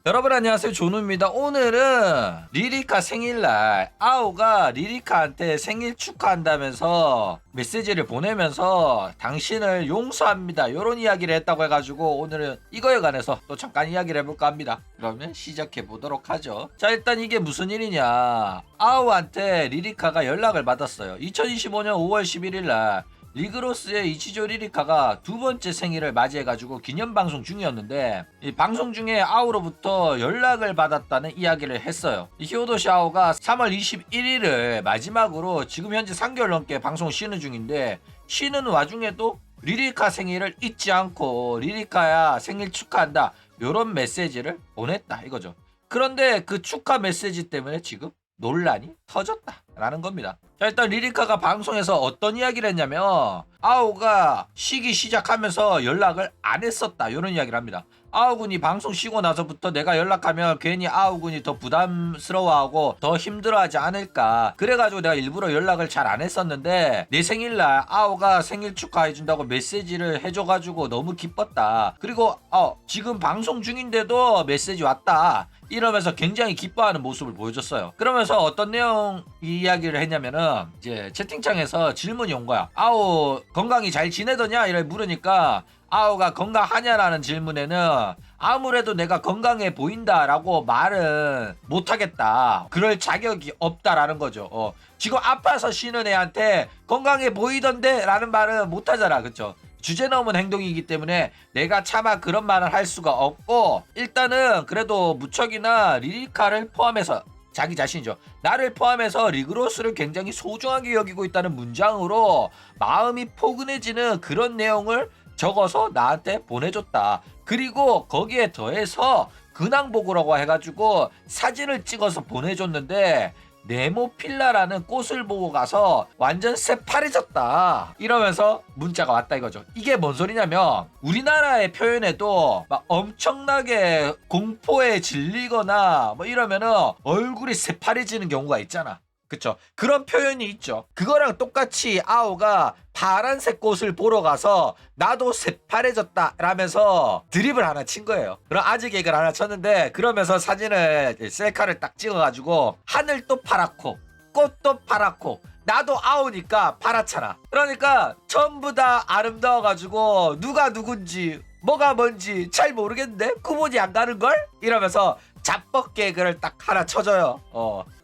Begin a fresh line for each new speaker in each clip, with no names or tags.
여러분 안녕하세요, 조누입니다. 오늘은 리리카 생일날 아오가 리리카한테 생일 축하한다면서 메시지를 보내면서 당신을 용서합니다 요런 이야기를 했다고 해가지고 오늘은 이거에 관해서 또 잠깐 이야기를 해볼까 합니다. 그러면 시작해 보도록 하죠. 자, 일단 이게 무슨 일이냐, 아오한테 리리카가 연락을 받았어요. 2025년 5월 11일날 리그로스의 이치조 리리카가 두 번째 생일을 맞이해가지고 기념방송 중이었는데, 이 방송 중에 아오로부터 연락을 받았다는 이야기를 했어요. 이 히오도시 아오가 3월 21일을 마지막으로 지금 현재 3개월 넘게 방송을 쉬는 중인데, 쉬는 와중에도 리리카 생일을 잊지 않고 리리카야 생일 축하한다 요런 메시지를 보냈다 이거죠. 그런데 그 축하 메시지 때문에 지금 논란이 터졌다 라는 겁니다. 자, 일단 리리카가 방송에서 어떤 이야기를 했냐면, 아오가 쉬기 시작하면서 연락을 안 했었다 이런 이야기를 합니다. 아오군이 방송 쉬고 나서부터 내가 연락하면 괜히 아오군이 더 부담스러워하고 더 힘들어하지 않을까, 그래가지고 내가 일부러 연락을 잘 안 했었는데 내 생일날 아오가 생일 축하해준다고 메시지를 해줘가지고 너무 기뻤다. 그리고 지금 방송 중인데도 메시지 왔다 이러면서 굉장히 기뻐하는 모습을 보여줬어요. 그러면서 어떤 내용 이야기를 했냐면은, 이제 채팅창에서 질문이 온 거야. 아오 건강히 잘 지내더냐 이래 물으니까, 아오가 건강하냐라는 질문에는 아무래도 내가 건강해 보인다라고 말은 못하겠다, 그럴 자격이 없다라는 거죠. 지금 아파서 쉬는 애한테 건강해 보이던데 라는 말은 못하잖아, 그쵸? 주제 넘은 행동이기 때문에 내가 차마 그런 말을 할 수가 없고, 일단은 그래도 무척이나 리리카를 포함해서 자기 자신이죠, 나를 포함해서 리그로스를 굉장히 소중하게 여기고 있다는 문장으로 마음이 포근해지는 그런 내용을 적어서 나한테 보내줬다. 그리고 거기에 더해서 근황보고라고 해가지고 사진을 찍어서 보내줬는데, 네모필라라는 꽃을 보고 가서 완전 새파래졌다 이러면서 문자가 왔다 이거죠. 이게 뭔 소리냐면, 우리나라의 표현에도 막 엄청나게 공포에 질리거나 뭐 이러면은 얼굴이 새파래지는 경우가 있잖아, 그쵸? 그런 표현이 있죠. 그거랑 똑같이 아오가 파란색 꽃을 보러 가서 나도 새파래졌다 라면서 드립을 하나 친 거예요. 그럼 아재 개그를 하나 쳤는데, 그러면서 사진을 셀카를 딱 찍어가지고 하늘도 파랗고 꽃도 파랗고 나도 아오니까 파랗잖아. 그러니까 전부 다 아름다워가지고 누가 누군지 뭐가 뭔지 잘 모르겠는데 구분이 안 가는걸? 이러면서 잡벅 개그를 딱 하나 쳐줘요.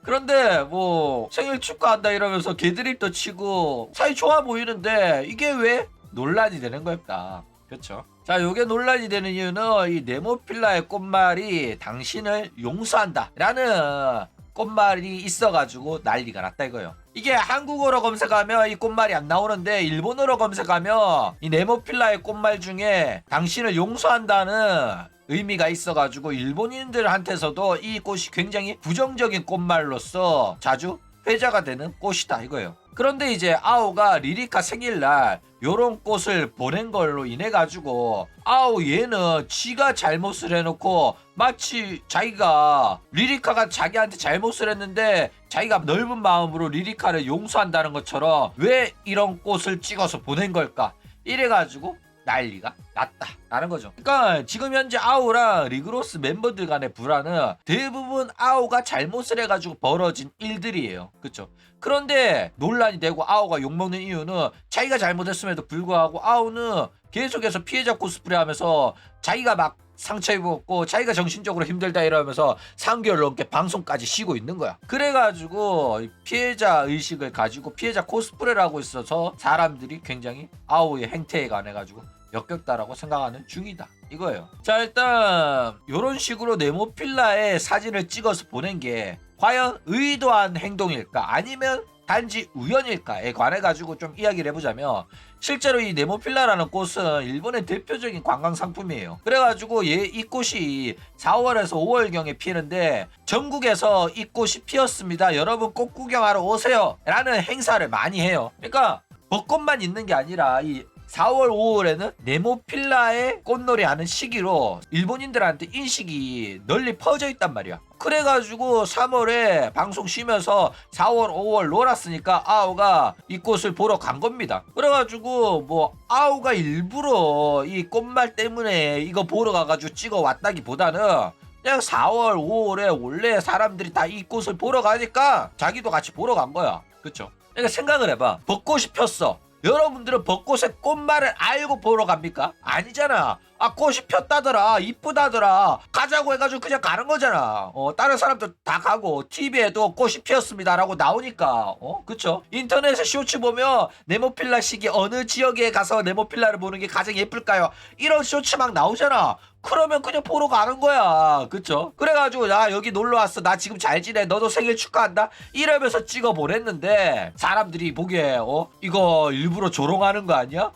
그런데 뭐 생일 축하한다 이러면서 개드립도 치고 사이 좋아 보이는데 이게 왜 논란이 되는 거였다. 그렇죠? 자, 요게 논란이 되는 이유는 이 네모필라의 꽃말이 당신을 용서한다 라는 꽃말이 있어가지고 난리가 났다 이거예요. 이게 한국어로 검색하면 이 꽃말이 안 나오는데, 일본어로 검색하면 이 네모필라의 꽃말 중에 당신을 용서한다는 의미가 있어가지고 일본인들한테서도 이 꽃이 굉장히 부정적인 꽃말로서 자주 회자가 되는 꽃이다 이거예요. 그런데 이제 아오가 리리카 생일날 요런 꽃을 보낸 걸로 인해 가지고, 아오 얘는 지가 잘못을 해놓고 마치 자기가 리리카가 자기한테 잘못을 했는데 자기가 넓은 마음으로 리리카를 용서한다는 것처럼 왜 이런 꽃을 찍어서 보낸 걸까 이래가지고 난리가 났다라는 거죠. 그러니까 지금 현재 아오랑 리그로스 멤버들 간의 불화는 대부분 아오가 잘못을 해가지고 벌어진 일들이에요. 그쵸? 그런데 논란이 되고 아오가 욕먹는 이유는, 자기가 잘못했음에도 불구하고 아오는 계속해서 피해자 코스프레 하면서 자기가 막 상처 입었고 자기가 정신적으로 힘들다 이러면서 3개월 넘게 방송까지 쉬고 있는 거야. 그래가지고 피해자 의식을 가지고 피해자 코스프레를 하고 있어서 사람들이 굉장히 아오의 행태에 관해 가지고 역겹다라고 생각하는 중이다 이거예요. 자, 일단 이런 식으로 네모필라의 사진을 찍어서 보낸 게 과연 의도한 행동일까 아니면 단지 우연일까에 관해 가지고 좀 이야기를 해보자면, 실제로 이 네모필라라는 꽃은 일본의 대표적인 관광 상품이에요. 그래가지고 이 꽃이 4월에서 5월경에 피는데 전국에서 이 꽃이 피었습니다, 여러분 꽃 구경하러 오세요 라는 행사를 많이 해요. 그러니까 벚꽃만 있는 게 아니라 이 4월 5월에는 네모필라의 꽃놀이 하는 시기로 일본인들한테 인식이 널리 퍼져 있단 말이야. 그래가지고 3월에 방송 쉬면서 4월 5월 놀았으니까 아오가 이 꽃을 보러 간 겁니다. 그래가지고 뭐 아오가 일부러 이 꽃말 때문에 이거 보러 가가지고 찍어 왔다기보다는 그냥 4월 5월에 원래 사람들이 다 이 꽃을 보러 가니까 자기도 같이 보러 간 거야. 그쵸? 그러니까 생각을 해봐. 벚꽃이 폈어. 여러분들은 벚꽃의 꽃말을 알고 보러 갑니까? 아니잖아. 아, 꽃이 폈다더라, 이쁘다더라, 가자고 해가지고 그냥 가는 거잖아. 다른 사람들 다 가고 TV에도 꽃이 피었습니다라고 나오니까. 그쵸? 인터넷에 쇼츠 보면 네모필라 시기 어느 지역에 가서 네모필라를 보는 게 가장 예쁠까요? 이런 쇼츠 막 나오잖아. 그러면 그냥 보러 가는 거야. 그쵸? 그래가지고 나 여기 놀러 왔어, 나 지금 잘 지내, 너도 생일 축하한다, 이러면서 찍어 보냈는데 사람들이 보기에 이거 일부러 조롱하는 거 아니야?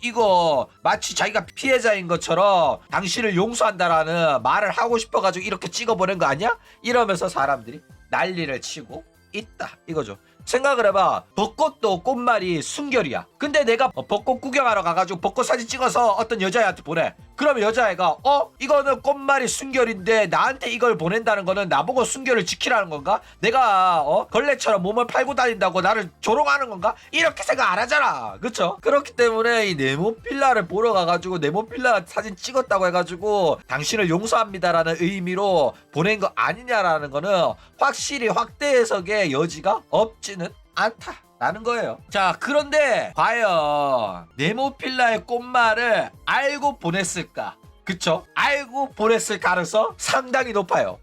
이거 마치 자기가 피해자인 것처럼 당신을 용서한다라는 말을 하고 싶어가지고 이렇게 찍어 보낸 거 아니야? 이러면서 사람들이 난리를 치고 있다 이거죠. 생각을 해봐. 벚꽃도 꽃말이 순결이야. 근데 내가 벚꽃 구경하러 가가지고 벚꽃 사진 찍어서 어떤 여자애한테 보내. 그러면 여자애가 이거는 꽃말이 순결인데 나한테 이걸 보낸다는 거는 나보고 순결을 지키라는 건가? 내가 걸레처럼 몸을 팔고 다닌다고 나를 조롱하는 건가? 이렇게 생각 안 하잖아. 그쵸? 그렇기 때문에 이 네모필라를 보러 가가지고 네모필라 사진 찍었다고 해가지고 당신을 용서합니다라는 의미로 보낸 거 아니냐라는 거는 확실히 확대 해석의 여지가 없지는 않다라는 거예요. 자, 그런데 과연 네모필라의 꽃말을 알고 보냈을까? 그쵸? 알고 보냈을 가능성 상당히 높아요.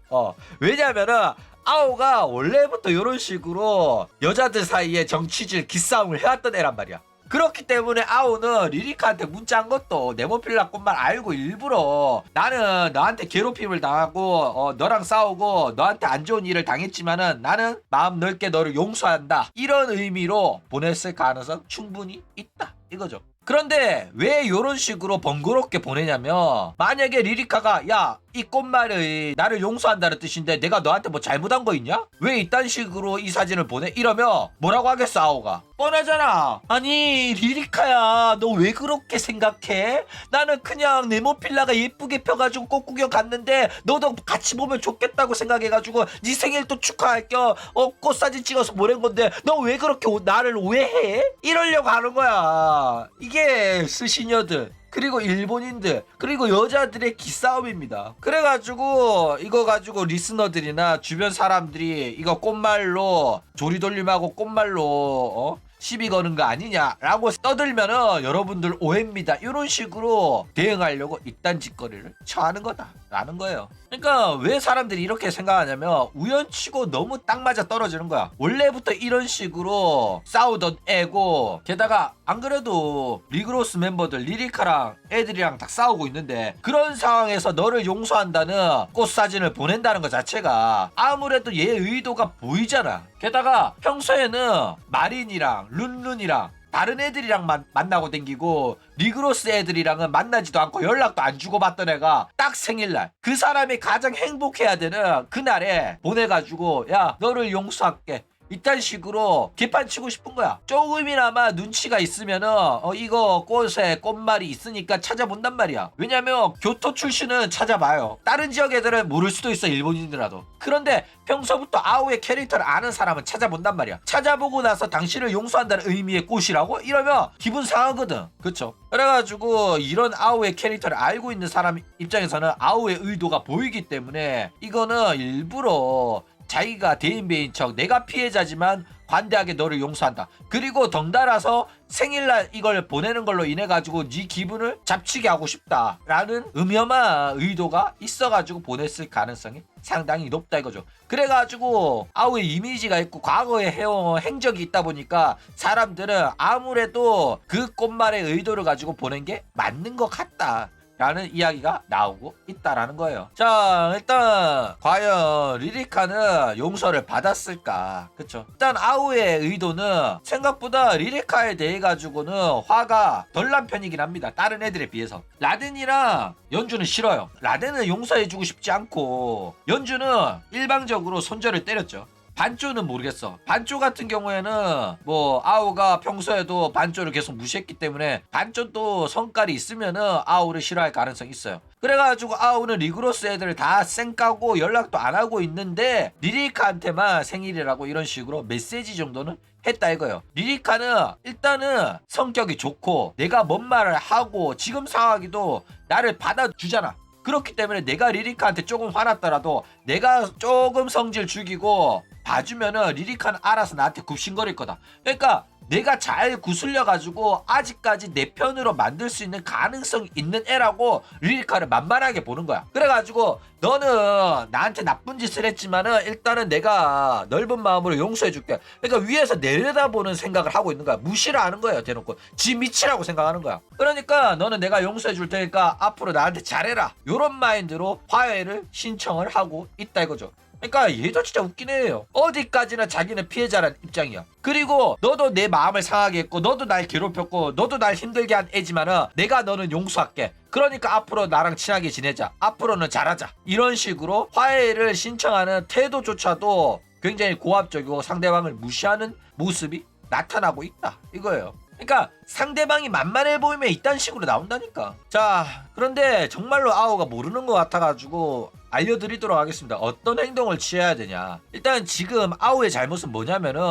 왜냐면은 아오가 원래부터 이런 식으로 여자들 사이에 정치질 기싸움을 해왔던 애란 말이야. 그렇기 때문에 아오는 리리카한테 문자한 것도 네모필라 꽃말 알고 일부러 나는 너한테 괴롭힘을 당하고 너랑 싸우고 너한테 안 좋은 일을 당했지만은 나는 마음 넓게 너를 용서한다, 이런 의미로 보냈을 가능성 충분히 있다 이거죠. 그런데 왜 이런 식으로 번거롭게 보내냐면, 만약에 리리카가 야, 이 꽃말이 나를 용서한다는 뜻인데 내가 너한테 뭐 잘못한 거 있냐? 왜 이딴 식으로 이 사진을 보내? 이러면 뭐라고 하겠어 아오가? 뻔하잖아. 아니 리리카야, 너 왜 그렇게 생각해? 나는 그냥 네모필라가 예쁘게 펴가지고 꽃 구경 갔는데 너도 같이 보면 좋겠다고 생각해가지고 네 생일 또 축하할 겸 꽃 사진 찍어서 보낸 건데 너 왜 그렇게 나를 오해해? 이러려고 하는 거야. 이게 스시녀들, 그리고 일본인들, 그리고 여자들의 기싸움입니다. 그래가지고 이거 가지고 리스너들이나 주변 사람들이 이거 꽃말로 조리돌림하고 꽃말로 시비 거는 거 아니냐라고 떠들면은 여러분들 오해입니다, 이런 식으로 대응하려고 이딴 짓거리를 처하는 거다라는 거예요. 그러니까 왜 사람들이 이렇게 생각하냐면 우연치고 너무 딱 맞아 떨어지는 거야. 원래부터 이런 식으로 싸우던 애고, 게다가 안 그래도 리그로스 멤버들 리리카랑 애들이랑 다 싸우고 있는데 그런 상황에서 너를 용서한다는 꽃 사진을 보낸다는 것 자체가 아무래도 얘 의도가 보이잖아. 게다가 평소에는 마린이랑 룬룬이랑 다른 애들이랑 만나고 댕기고 리그로스 애들이랑은 만나지도 않고 연락도 안 주고받던 애가 딱 생일날 그 사람이 가장 행복해야 되는 그날에 보내가지고 야, 너를 용서할게, 이딴 식으로 개판치고 싶은 거야. 조금이나마 눈치가 있으면은 이거 꽃에 꽃말이 있으니까 찾아본단 말이야. 왜냐면 교토 출신은 찾아봐요. 다른 지역 애들은 모를 수도 있어, 일본인이라도. 그런데 평소부터 아오의 캐릭터를 아는 사람은 찾아본단 말이야. 찾아보고 나서 당신을 용서한다는 의미의 꽃이라고? 이러면 기분 상하거든. 그쵸? 그래가지고 이런 아오의 캐릭터를 알고 있는 사람 입장에서는 아오의 의도가 보이기 때문에 이거는 일부러 자기가 대인배인 척 내가 피해자지만 관대하게 너를 용서한다, 그리고 덩달아서 생일날 이걸 보내는 걸로 인해 가지고 네 기분을 잡치게 하고 싶다라는 음험한 의도가 있어가지고 보냈을 가능성이 상당히 높다 이거죠. 그래가지고 아오의 이미지가 있고 과거에 해온 행적이 있다 보니까 사람들은 아무래도 그 꽃말의 의도를 가지고 보낸 게 맞는 것 같다 라는 이야기가 나오고 있다라는 거예요. 자, 일단 과연 리리카는 용서를 받았을까? 그쵸? 일단 아오의 의도는 생각보다 리리카에 대해 가지고는 화가 덜 난 편이긴 합니다, 다른 애들에 비해서. 라덴이랑 연주는 싫어요. 라덴은 용서해주고 싶지 않고 연주는 일방적으로 손절을 때렸죠. 반조는 모르겠어. 반조 같은 경우에는 뭐 아오가 평소에도 반조를 계속 무시했기 때문에 반조도 성깔이 있으면은 아오를 싫어할 가능성이 있어요. 그래가지고 아오는 리그로스 애들 다 쌩까고 연락도 안 하고 있는데 리리카한테만 생일이라고 이런 식으로 메시지 정도는 했다 이거예요. 리리카는 일단은 성격이 좋고 내가 뭔 말을 하고 지금 상황에도 나를 받아주잖아. 그렇기 때문에 내가 리리카한테 조금 화났더라도 내가 조금 성질 죽이고 봐주면은 리리카는 알아서 나한테 굽신거릴 거다. 그러니까 내가 잘 구슬려가지고 아직까지 내 편으로 만들 수 있는 가능성 있는 애라고 리리카를 만만하게 보는 거야. 그래가지고 너는 나한테 나쁜 짓을 했지만은 일단은 내가 넓은 마음으로 용서해줄게. 그러니까 위에서 내려다보는 생각을 하고 있는 거야. 무시를 하는 거예요. 대놓고 지 미치라고 생각하는 거야. 그러니까 너는 내가 용서해줄 테니까 앞으로 나한테 잘해라, 요런 마인드로 화해를 신청을 하고 있다 이거죠. 그러니까 얘도 진짜 웃긴 애예요. 어디까지나 자기는 피해자란 입장이야. 그리고 너도 내 마음을 상하게 했고 너도 날 괴롭혔고 너도 날 힘들게 한 애지만은 내가 너는 용서할게. 그러니까 앞으로 나랑 친하게 지내자. 앞으로는 잘하자. 이런 식으로 화해를 신청하는 태도조차도 굉장히 고압적이고 상대방을 무시하는 모습이 나타나고 있다 이거예요. 그러니까 상대방이 만만해 보이면 이딴 식으로 나온다니까. 자, 그런데 정말로 아오가 모르는 것 같아가지고 알려드리도록 하겠습니다. 어떤 행동을 취해야 되냐. 일단 지금 아오의 잘못은 뭐냐면은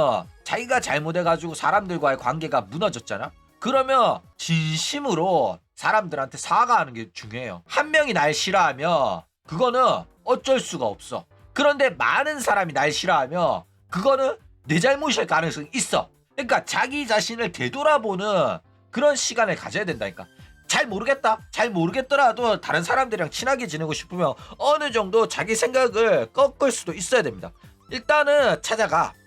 자기가 잘못해가지고 사람들과의 관계가 무너졌잖아. 그러면 진심으로 사람들한테 사과하는 게 중요해요. 한 명이 날 싫어하면 그거는 어쩔 수가 없어. 그런데 많은 사람이 날 싫어하면 그거는 내 잘못일 가능성이 있어. 그러니까 자기 자신을 되돌아보는 그런 시간을 가져야 된다니까. 잘 모르겠다. 잘 모르겠더라도 다른 사람들이랑 친하게 지내고 싶으면 어느 정도 자기 생각을 꺾을 수도 있어야 됩니다. 일단은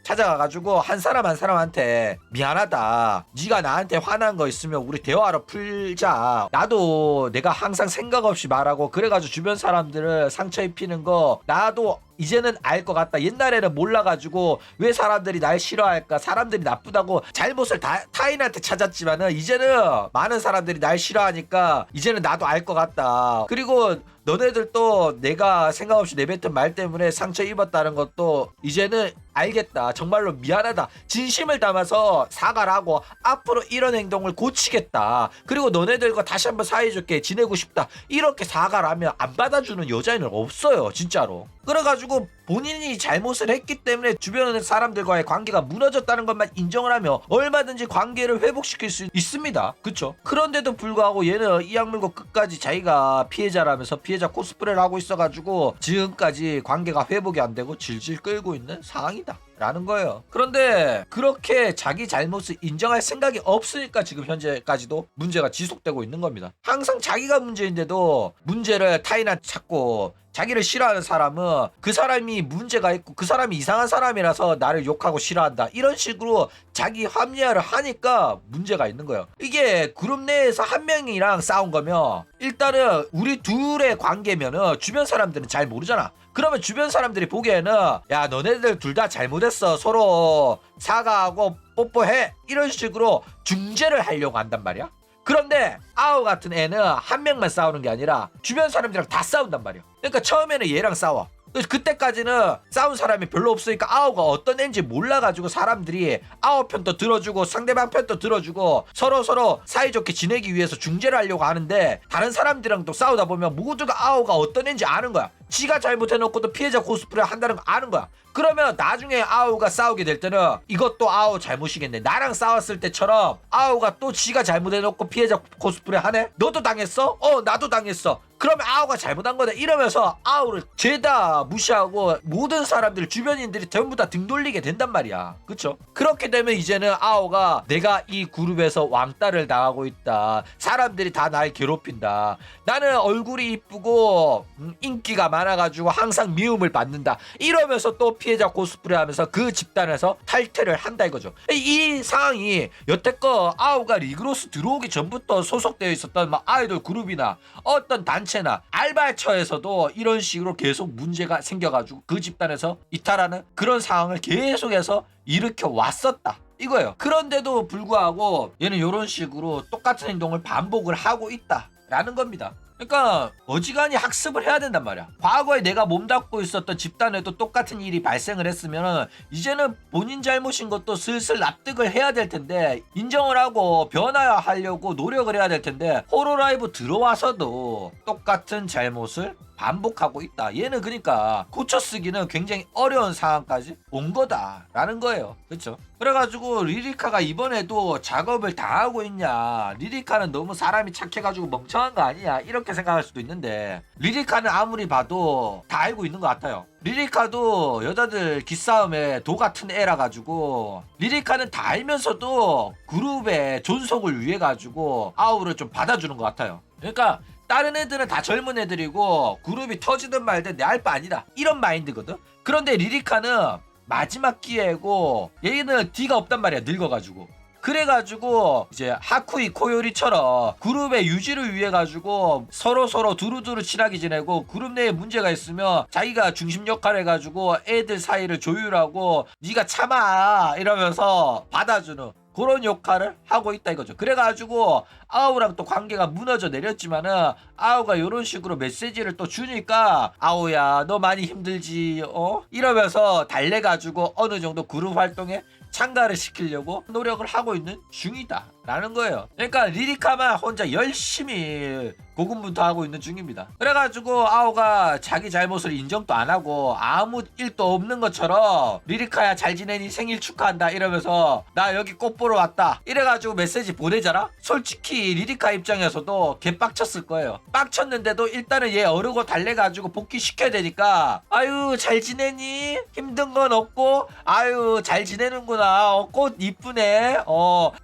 찾아가가지고 한 사람 한 사람한테 미안하다, 네가 나한테 화난 거 있으면 우리 대화로 풀자. 나도 내가 항상 생각 없이 말하고 그래가지고 주변 사람들을 상처 입히는 거 나도 이제는 알 것 같다. 옛날에는 몰라가지고 왜 사람들이 날 싫어할까, 사람들이 나쁘다고 잘못을 타인한테 찾았지만은 이제는 많은 사람들이 날 싫어하니까 이제는 나도 알 것 같다. 그리고 너네들 또 내가 생각 없이 내뱉은 말 때문에 상처 입었다는 것도 이제는 알겠다. 정말로 미안하다. 진심을 담아서 사과를 하고 앞으로 이런 행동을 고치겠다. 그리고 너네들과 다시 한번 사이좋게 지내고 싶다. 이렇게 사과를 하면 안 받아주는 여자애는 없어요. 진짜로. 그래가지고 본인이 잘못을 했기 때문에 주변 사람들과의 관계가 무너졌다는 것만 인정을 하면 얼마든지 관계를 회복시킬 수 있습니다. 그쵸? 그런데도 불구하고 얘는 이 악물고 끝까지 자기가 피해자라면서 피해자 코스프레를 하고 있어가지고 지금까지 관계가 회복이 안 되고 질질 끌고 있는 상황이다 라는 거예요. 그런데 그렇게 자기 잘못을 인정할 생각이 없으니까 지금 현재까지도 문제가 지속되고 있는 겁니다. 항상 자기가 문제인데도 문제를 타인한테 찾고, 자기를 싫어하는 사람은 그 사람이 문제가 있고 그 사람이 이상한 사람이라서 나를 욕하고 싫어한다, 이런 식으로 자기 합리화를 하니까 문제가 있는 거예요. 이게 그룹 내에서 한 명이랑 싸운 거면 일단은 우리 둘의 관계면은 주변 사람들은 잘 모르잖아. 그러면 주변 사람들이 보기에는 야, 너네들 둘 다 잘못했어, 서로 사과하고 뽀뽀해, 이런 식으로 중재를 하려고 한단 말이야. 그런데 아오 같은 애는 한 명만 싸우는 게 아니라 주변 사람들이랑 다 싸운단 말이야. 그러니까 처음에는 얘랑 싸워. 그때까지는 싸운 사람이 별로 없으니까 아오가 어떤 애인지 몰라가지고 사람들이 아오 편도 들어주고 상대방 편도 들어주고 서로 사이좋게 지내기 위해서 중재를 하려고 하는데, 다른 사람들이랑 또 싸우다 보면 모두가 아오가 어떤 애인지 아는 거야. 지가 잘못해놓고도 피해자 코스프레 한다는 거 아는 거야. 그러면 나중에 아오가 싸우게 될 때는 이것도 아오 잘못이겠네. 나랑 싸웠을 때처럼 아오가 또 지가 잘못해놓고 피해자 코스프레 하네? 너도 당했어? 나도 당했어. 그러면 아오가 잘못한 거다 이러면서 아오를 죄다 무시하고 모든 사람들, 주변인들이 전부 다 등 돌리게 된단 말이야. 그쵸? 그렇게 되면 이제는 아오가 내가 이 그룹에서 왕따를 당하고 있다, 사람들이 다 날 괴롭힌다, 나는 얼굴이 이쁘고 인기가 많아가지고 항상 미움을 받는다, 이러면서 또 피해자 코스프레 하면서 그 집단에서 탈퇴를 한다 이거죠. 이 상황이 여태껏 아오가 리그로스 들어오기 전부터 소속되어 있었던 막 아이돌 그룹이나 어떤 단체나 알바처에서도 이런 식으로 계속 문제가 생겨가지고 그 집단에서 이탈하는 그런 상황을 계속해서 일으켜 왔었다 이거예요. 그런데도 불구하고 얘는 이런 식으로 똑같은 행동을 반복을 하고 있다라는 겁니다. 그러니까 어지간히 학습을 해야 된단 말이야. 과거에 내가 몸담고 있었던 집단에도 똑같은 일이 발생을 했으면 이제는 본인 잘못인 것도 슬슬 납득을 해야 될 텐데, 인정을 하고 변화하려고 노력을 해야 될 텐데, 호로라이브 들어와서도 똑같은 잘못을 반복하고 있다. 얘는 그러니까 고쳐 쓰기는 굉장히 어려운 상황까지 온 거다라는 거예요. 그렇죠? 그래가지고 리리카가 이번에도 작업을 다 하고 있냐, 리리카는 너무 사람이 착해가지고 멍청한 거 아니야, 이렇게 생각할 수도 있는데, 리리카는 아무리 봐도 다 알고 있는 것 같아요. 리리카도 여자들 기싸움에 도 같은 애라 가지고, 리리카는 다 알면서도 그룹의 존속을 위해 가지고 아우를 좀 받아주는 것 같아요. 그러니까 다른 애들은 다 젊은 애들이고 그룹이 터지든 말든 내 알 바 아니다, 이런 마인드거든. 그런데 리리카는 마지막 기회고, 얘는 D가 없단 말이야, 늙어가지고. 그래가지고 이제 하쿠이 코요리처럼 그룹의 유지를 위해 가지고 서로 두루두루 친하게 지내고, 그룹 내에 문제가 있으면 자기가 중심 역할 해가지고 애들 사이를 조율하고 네가 참아 이러면서 받아주는 그런 역할을 하고 있다 이거죠. 그래가지고 아우랑 또 관계가 무너져 내렸지만은, 아우가 이런 식으로 메시지를 또 주니까, 아우야 너 많이 힘들지 이러면서 달래가지고 어느 정도 그룹 활동에 참가를 시키려고 노력을 하고 있는 중이다 라는 거예요. 그러니까 리리카만 혼자 열심히 고군분투하고 있는 중입니다. 그래가지고 아오가 자기 잘못을 인정도 안 하고 아무 일도 없는 것처럼, 리리카야 잘 지내니, 생일 축하한다 이러면서 나 여기 꽃 보러 왔다 이래가지고 메시지 보내잖아. 솔직히 리리카 입장에서도 개빡쳤을 거예요. 빡쳤는데도 일단은 얘 어르고 달래가지고 복귀시켜야 되니까, 아유 잘 지내니, 힘든 건 없고, 아유 잘 지내는구나, 꽃 이쁘네,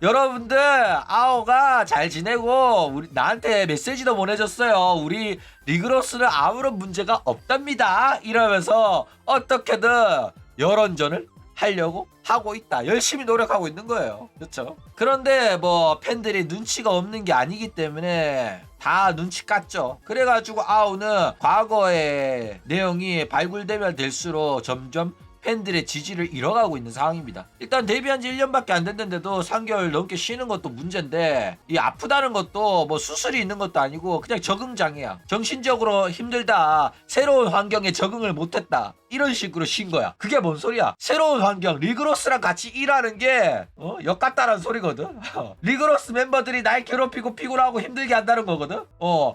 여러분들 아오가 잘 지내고 우리 나한테 메시지도 보내줬어요. 우리 리그로스는 아무런 문제가 없답니다 이러면서 어떻게든 여론전을 하려고 하고 있다. 열심히 노력하고 있는 거예요. 그렇죠? 그런데 뭐 팬들이 눈치가 없는 게 아니기 때문에 다 눈치 깠죠. 그래가지고 아우는 과거의 내용이 발굴되면 될수록 점점 팬들의 지지를 잃어가고 있는 상황입니다. 일단 데뷔한 지 1년밖에 안 됐는데도 3개월 넘게 쉬는 것도 문제인데, 이 아프다는 것도 뭐 수술이 있는 것도 아니고 그냥 적응장애야. 정신적으로 힘들다, 새로운 환경에 적응을 못했다, 이런 식으로 쉰 거야. 그게 뭔 소리야? 새로운 환경, 리그로스랑 같이 일하는 게 역같다라는 소리거든. 리그로스 멤버들이 날 괴롭히고 피곤하고 힘들게 한다는 거거든.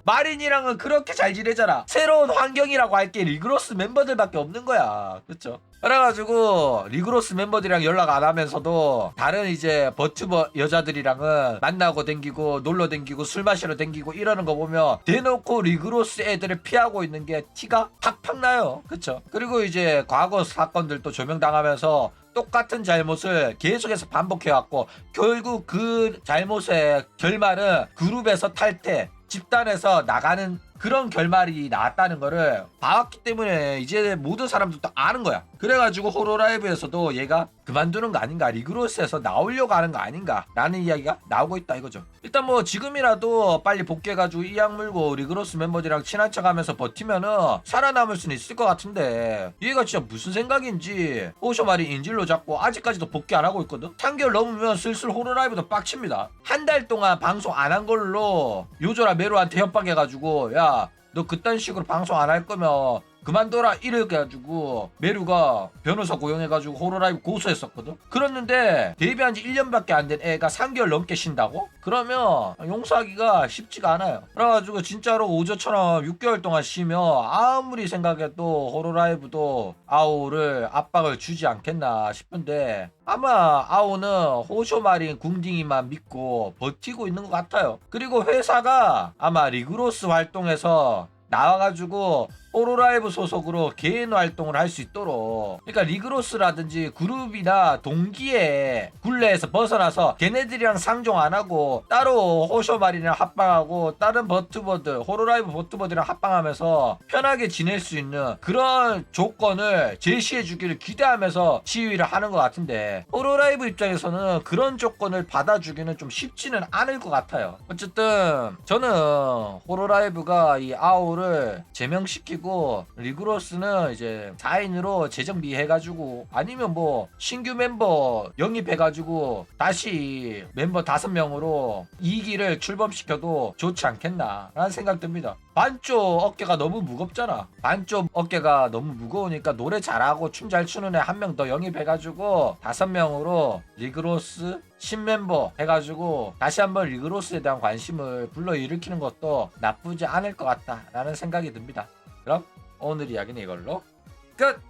마린이랑은 그렇게 잘 지내잖아. 새로운 환경이라고 할 게 리그로스 멤버들밖에 없는 거야. 그렇죠? 그래가지고 리그로스 멤버들이랑 연락 안 하면서도 다른 이제 버튜버 여자들이랑은 만나고 댕기고 놀러 댕기고 술 마시러 댕기고 이러는 거 보면 대놓고 리그로스 애들을 피하고 있는 게 티가 팍팍 나요. 그쵸? 그리고 이제 과거 사건들도 조명당하면서 똑같은 잘못을 계속해서 반복해왔고, 결국 그 잘못의 결말은 그룹에서 탈퇴, 집단에서 나가는 그런 결말이 나왔다는 거를 봐왔기 때문에 이제 모든 사람들도 아는 거야. 그래가지고 호로라이브에서도 얘가 그만두는 거 아닌가, 리그로스에서 나오려고 하는 거 아닌가 라는 이야기가 나오고 있다 이거죠. 일단 뭐 지금이라도 빨리 복귀해가지고 이악 물고 리그로스 멤버들이랑 친한 척하면서 버티면은 살아남을 수는 있을 것 같은데, 얘가 진짜 무슨 생각인지 호쇼마리 인질로 잡고 아직까지도 복귀 안 하고 있거든. 3개월 넘으면 슬슬 호로라이브도 빡칩니다. 한 달 동안 방송 안 한 걸로 요조라 메루한테 협박해가지고, 야 너 그딴 식으로 방송 안 할 거면 그만둬라 이렇게 해가지고 메루가 변호사 고용해가지고 호로라이브 고소했었거든. 그랬는데 데뷔한 지 1년밖에 안 된 애가 3개월 넘게 쉰다고? 그러면 용서하기가 쉽지가 않아요. 그래가지고 진짜로 오저처럼 6개월 동안 쉬면 아무리 생각해도 호로라이브도 아오를 압박을 주지 않겠나 싶은데, 아마 아오는 호쇼마린 궁딩이만 믿고 버티고 있는 것 같아요. 그리고 회사가 아마 리그로스 활동에서 나와가지고 호로라이브 소속으로 개인 활동을 할 수 있도록, 그러니까 리그로스라든지 그룹이나 동기의 굴레에서 벗어나서 걔네들이랑 상종 안 하고 따로 호쇼마린이랑 합방하고 다른 버튜버들, 호로라이브 버튜버들이랑 합방하면서 편하게 지낼 수 있는 그런 조건을 제시해 주기를 기대하면서 시위를 하는 것 같은데, 호로라이브 입장에서는 그런 조건을 받아주기는 좀 쉽지는 않을 것 같아요. 어쨌든 저는 호로라이브가 이 아오를 제명시키고 리그로스는 이제 4인으로 재정비 해가지고, 아니면 뭐 신규 멤버 영입해가지고 다시 멤버 5명으로 2기를 출범시켜도 좋지 않겠나 라는 생각 듭니다. 반쪽 어깨가 너무 무겁잖아. 반쪽 어깨가 너무 무거우니까 노래 잘하고 춤 잘 추는 애 1명 더 영입해가지고 5명으로 리그로스 신멤버 해가지고 다시 한번 리그로스에 대한 관심을 불러일으키는 것도 나쁘지 않을 것 같다 라는 생각이 듭니다. 그럼 오늘 이야기는 이걸로 끝!